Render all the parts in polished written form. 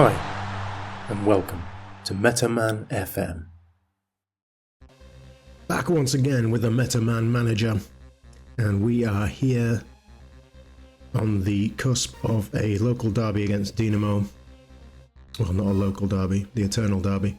Hi, and welcome to METAMAN FM. Back once again with the METAMAN manager, and we are here on the cusp of a local derby against Dinamo. Well, not a local derby, the eternal derby.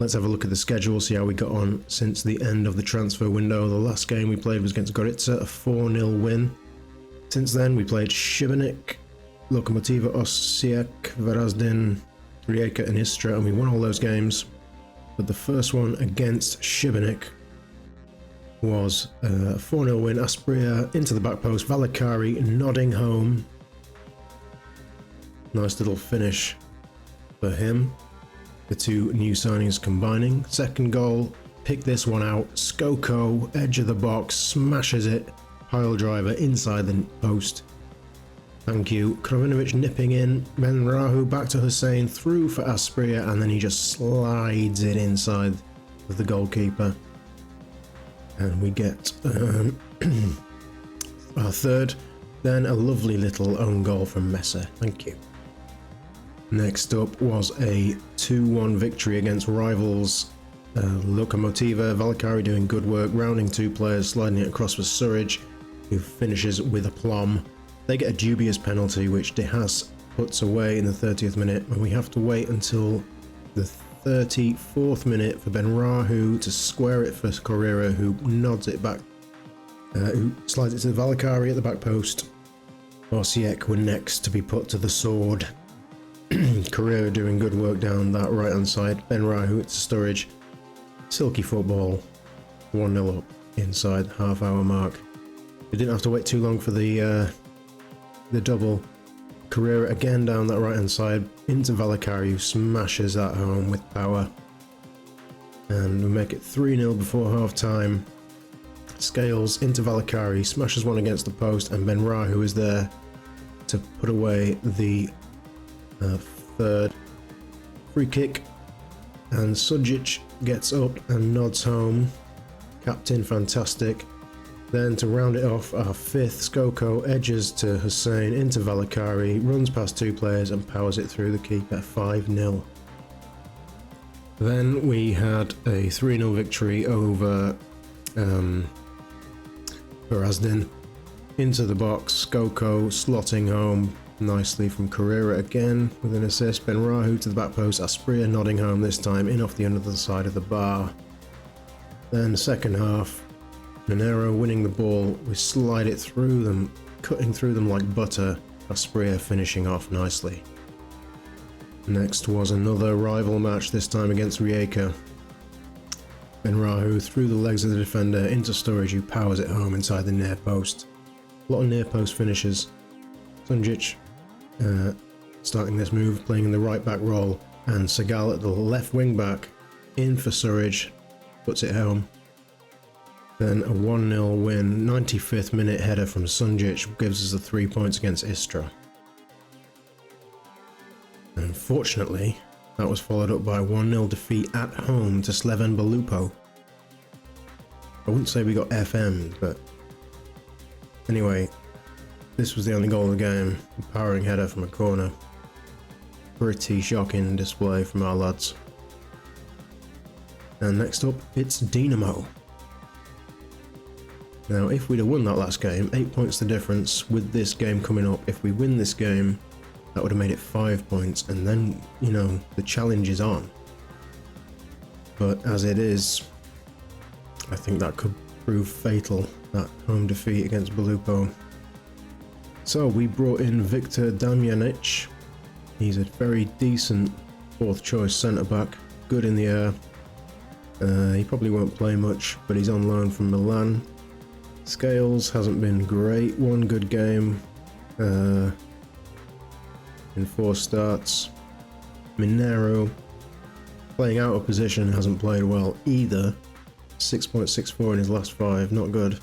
Let's have a look at the schedule, see how we got on since the end of the transfer window. The last game we played was against Gorica, a 4-0 win. Since then, we played Šibenik, Lokomotiva Osijek, Varaždin, Rijeka and Istra, and we won all those games. But the first one against Šibenik was a 4-0 win. Aspria into the back post, Valakari nodding home. Nice little finish for him. The two new signings combining. Second goal, pick this one out. Skoko, edge of the box, smashes it. Pile driver inside the post. Thank you. Krovinovic nipping in. Ben Rahu back to Hussein, through for Aspria, and then he just slides it inside of the goalkeeper. And we get our third. Then a lovely little own goal from Messer. Thank you. Next up was a 2-1 victory against rivals Lokomotiva. Valakari doing good work, rounding two players, sliding it across for Surridge, who finishes with aplomb. They get a dubious penalty, which De Haas puts away in the 30th minute, and we have to wait until the 34th minute for Ben Rahu to square it for Correa, who nods it back, who slides it to Valakari at the back post. Osijek were next to be put to the sword. Correa doing good work down that right hand side. Ben Rahu to Sturridge. Silky football, 1-0 up inside half hour mark. We didn't have to wait too long for the double. Correa again down that right hand side into Valakari, who smashes that home with power. And we make it 3-0 before half time. Scales into Valakari, smashes one against the post, and Ben Rahu is there to put away the third. Free kick, and Sujic gets up and nods home. Captain fantastic. Then to round it off, our fifth, Skoko edges to Hussein into Valakari, runs past two players and powers it through the keeper, 5-0. Then we had a 3-0 victory over Varaždin. Into the box, Skoko slotting home nicely from Carrera again with an assist. Ben Rahu to the back post, Aspria nodding home this time, in off the under the side of the bar. Then second half, Minero winning the ball, we slide it through them, cutting through them like butter. Aspria finishing off nicely. Next was another rival match, this time against Rijeka. Ben Rahu through the legs of the defender into Sturridge, who powers it home inside the near post. A lot of near post finishes. Sunjic starting this move, playing in the right back role, and Segal at the left wing back, in for Surridge, puts it home. Then a 1-0 win, 95th minute header from Sunjic gives us the 3 points against Istra. And unfortunately, that was followed up by a 1-0 defeat at home to Sleven Belupo. I wouldn't say we got FM'd, but anyway, this was the only goal of the game, a powering header from a corner. Pretty shocking display from our lads. And next up, it's Dinamo. Now, if we'd have won that last game, 8 points the difference with this game coming up. If we win this game, that would have made it 5 points, and then, you know, the challenge is on. But as it is, I think that could prove fatal, that home defeat against Belupo. So we brought in Viktor Damjanic. He's a very decent fourth choice centre-back, good in the air. He probably won't play much, but he's on loan from Milan. Scales hasn't been great, one good game in 4 starts. Minero, playing out of position, hasn't played well either. 6.64 in his last 5, not good.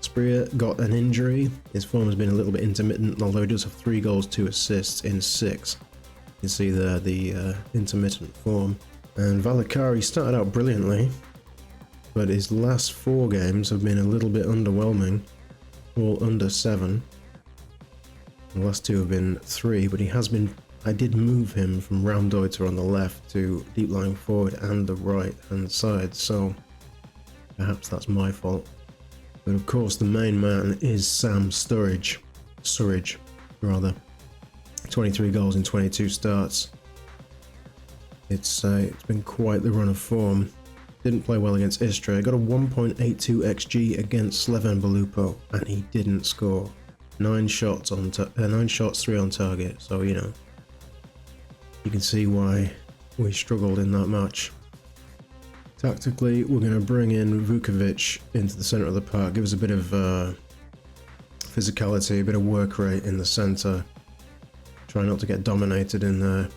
Aspria got an injury, his form has been a little bit intermittent, although he does have 3 goals, 2 assists in 6. You can see there the intermittent form. And Valakari started out brilliantly, but his last 4 games have been a little bit underwhelming, all under 7. The last 2 have been 3, but he has been I did move him from Raumdeuter on the left to deep lying forward and the right hand side, so perhaps that's my fault. But of course the main man is Sam Sturridge, 23 goals in 22 starts. It's been quite the run of form. Didn't play well against Istra. Got a 1.82 xG against Sleven Belupo, and he didn't score. 9 shots, 3 on target. So you know, you can see why we struggled in that match. Tactically, we're going to bring in Vukovic into the centre of the park, give us a bit of physicality, a bit of work rate in the centre. Try not to get dominated in there.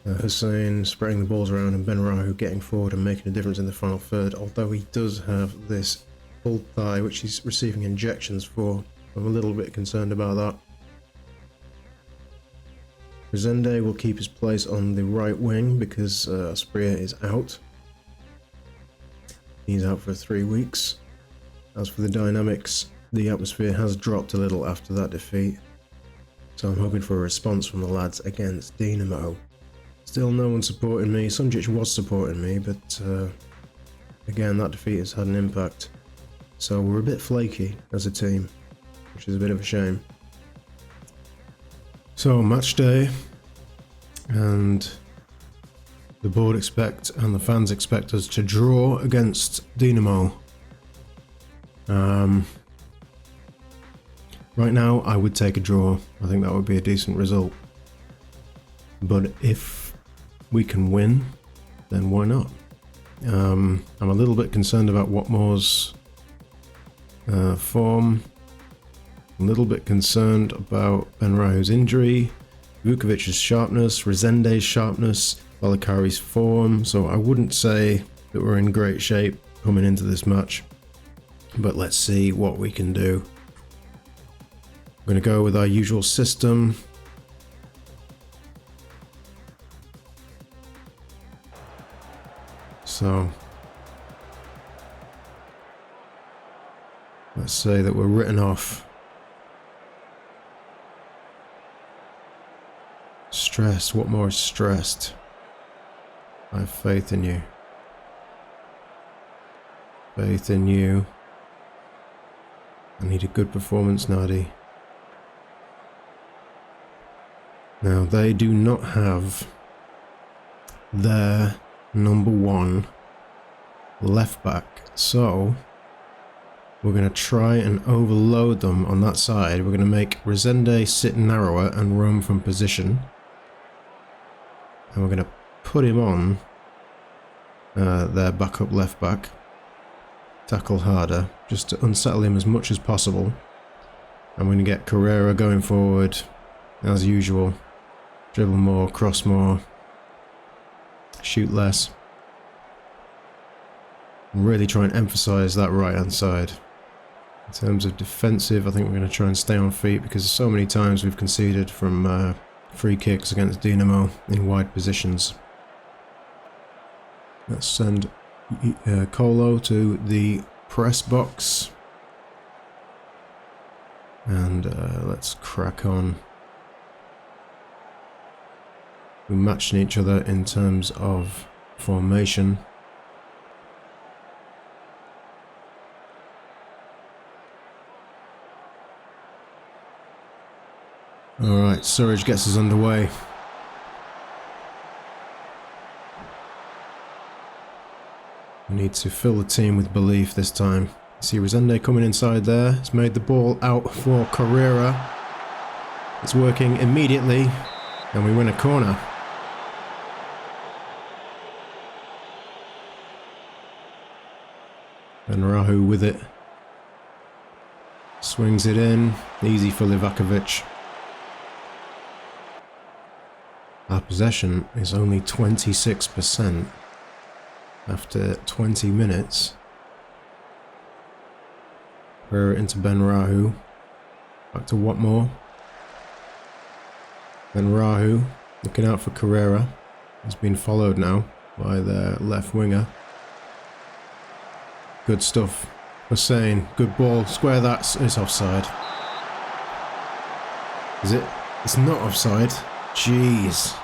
Hussein spreading the balls around and Ben Rahu getting forward and making a difference in the final third, although he does have this pulled thigh which he's receiving injections for. I'm a little bit concerned about that. Resende will keep his place on the right wing because Aspria is out. He's out for 3 weeks. As for the dynamics, the atmosphere has dropped a little after that defeat, so I'm hoping for a response from the lads against Dinamo. Still no one supporting me. Sunjic was supporting me, but again, that defeat has had an impact. So we're a bit flaky as a team, which is a bit of a shame. So match day, and the board expect and the fans expect us to draw against Dinamo. Right now, I would take a draw. I think that would be a decent result. But if we can win, then why not? I'm a little bit concerned about Watmore's form. I'm a little bit concerned about Ben Rahu's injury, Vukovic's sharpness, Resende's sharpness, Valakari's form, so I wouldn't say that we're in great shape coming into this match. But let's see what we can do. I'm going to go with our usual system. So let's say that we're written off. Stressed. What more is stressed? I have faith in you. Faith in you. I need a good performance, Nadi. Now, they do not have their number 1 left back, so we're going to try and overload them on that side. We're going to make Resende sit narrower and roam from position, and we're going to put him on their backup left back, tackle harder, just to unsettle him as much as possible. I'm going to get Carrera going forward as usual, dribble more, cross more, shoot less. Really try and emphasize that right hand side. In terms of defensive, I think we're going to try and stay on feet because so many times we've conceded from free kicks against Dinamo in wide positions. Let's send Kolo to the press box, and let's crack on. We're matching each other in terms of formation. Alright, Surridge gets us underway. We need to fill the team with belief this time. See Resende coming inside there. He's made the ball out for Carrera. It's working immediately, and we win a corner. And Rahu with it. Swings it in. Easy for Livakovic. Our possession is only 26% after 20 minutes. We're into Ben Rahu. Back to Watmore. Ben Rahu looking out for Carrera. He's been followed now by their left winger. Good stuff. Hussein, good ball. Square that. It's offside. Is it? It's not offside. Jeez.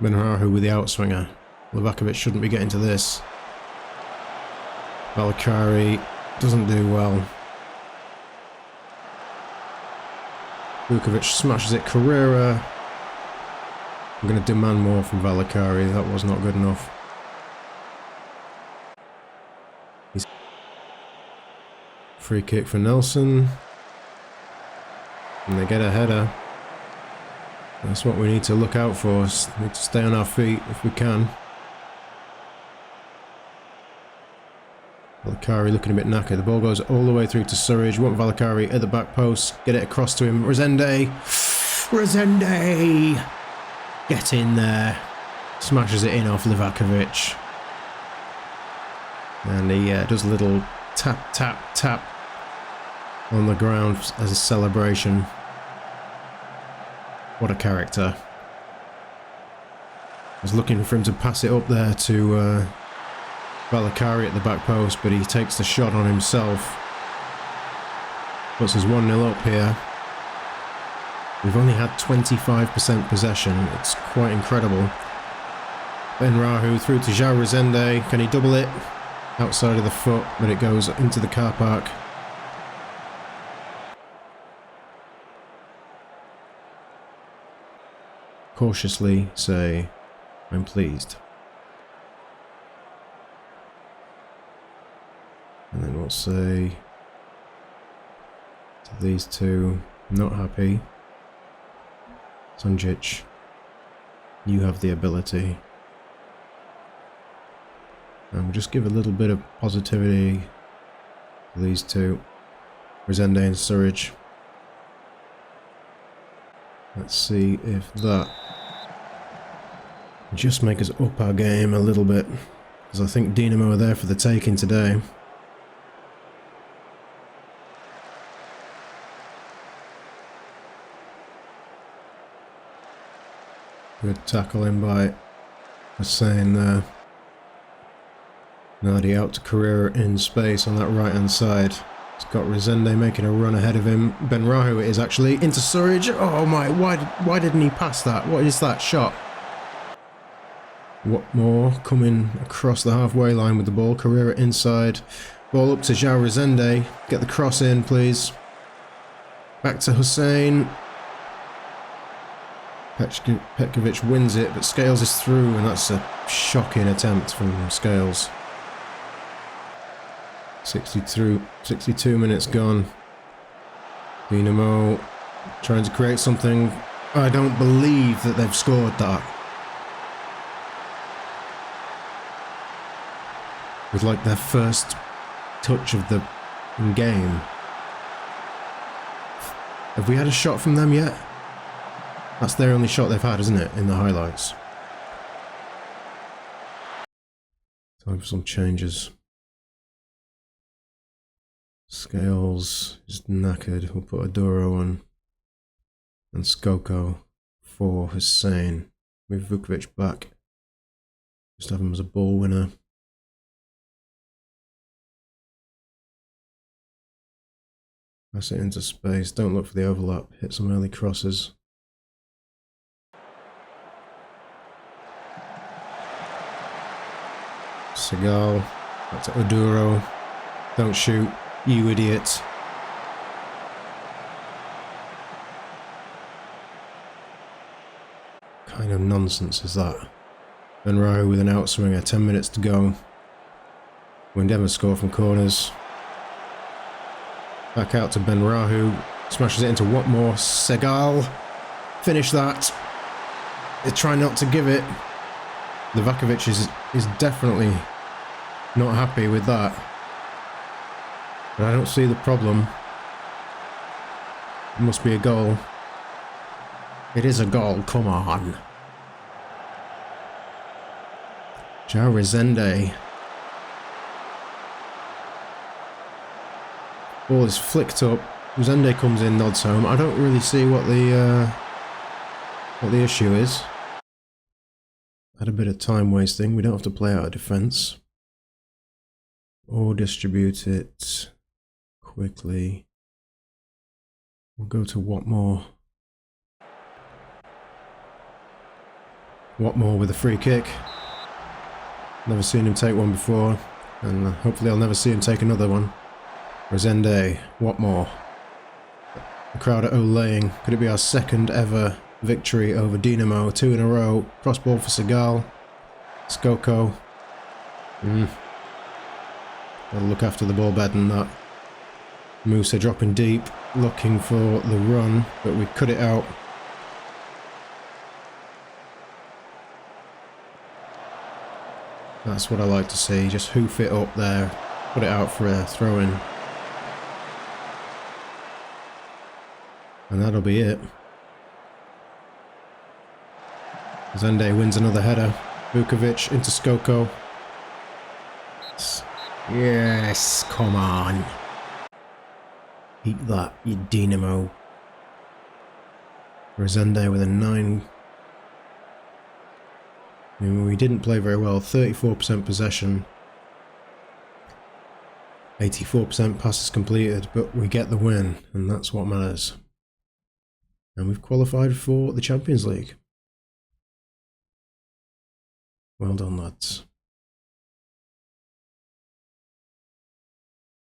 Benrahu with the outswinger. Livakovic shouldn't be getting to this. Valakari doesn't do well. Vukovic smashes it. Carrera. I'm going to demand more from Valakari. That was not good enough. Free kick for Nelson. And they get a header. That's what we need to look out for. We need to stay on our feet if we can. Valakari looking a bit knackered. The ball goes all the way through to Surridge. Want Valakari at the back post. Get it across to him. Rezende. Rezende! Get in there. Smashes it in off Livakovic. And he does a little tap, tap, tap on the ground as a celebration. What a character. I was looking for him to pass it up there to Valakari at the back post, but he takes the shot on himself. Puts us 1-0 up here. We've only had 25% possession. It's quite incredible. Benrahu through to João Rezende. Can he double it? Outside of the foot, but it goes into the car park. Cautiously say, I'm pleased. And then we'll say to these two, not happy. Sunjic, you have the ability. And we'll just give a little bit of positivity to these two. Rezende and Surridge. Let's see if that will just make us up our game a little bit. Because I think Dinamo are there for the taking today. Good tackle in by Hussein there. Nardi out to Carrera in space on that right hand side. He's got Rezende making a run ahead of him. Benrahu it is actually into Surridge. Oh my, why didn't he pass that? What is that shot? What more? Coming across the halfway line with the ball. Carrera inside. Ball up to João Rezende. Get the cross in, please. Back to Hussein. Petkovic wins it, but Scales is through, and that's a shocking attempt from Scales. 62 minutes gone. Dinamo trying to create something. I don't believe that they've scored that. With like their first touch of the game. Have we had a shot from them yet? That's their only shot they've had, isn't it, in the highlights? Time for some changes. Scales is knackered. We'll put Aduro on. And Skoko for Hussein. Move Vukovic back. Just have him as a ball winner. Pass it into space. Don't look for the overlap. Hit some early crosses. Segal. Back to Aduro. Don't shoot. You idiot. Kind of nonsense is that? Benrahu with an outswinger, 10 minutes to go. We never score from corners. Back out to Benrahu. Smashes it into Watmore. Segal. Finish that. They try not to give it. Livakovic is definitely not happy with that. But I don't see the problem. It must be a goal. It is a goal, come on. João Rezende. Ball is flicked up. Rezende comes in, nods home. I don't really see what the issue is. Had a bit of time wasting. We don't have to play out of defence. Or distribute it quickly. We'll go to Watmore. Watmore with a free kick. Never seen him take one before, and hopefully I'll never see him take another one. Rosende, Watmore. The crowd are olaying. Could it be our second ever victory over Dinamo? 2 in a row. Cross ball for Segal. Skoko. Gotta look after the ball better than that. Musa dropping deep, looking for the run, but we cut it out. That's what I like to see, just hoof it up there, put it out for a throw-in. And that'll be it. Zende wins another header. Vukovic into Skoko. Yes, come on. Eat that, you Dinamo. Rosende with a 9. I mean, we didn't play very well. 34% possession. 84% passes completed, but we get the win, and that's what matters. And we've qualified for the Champions League. Well done, lads.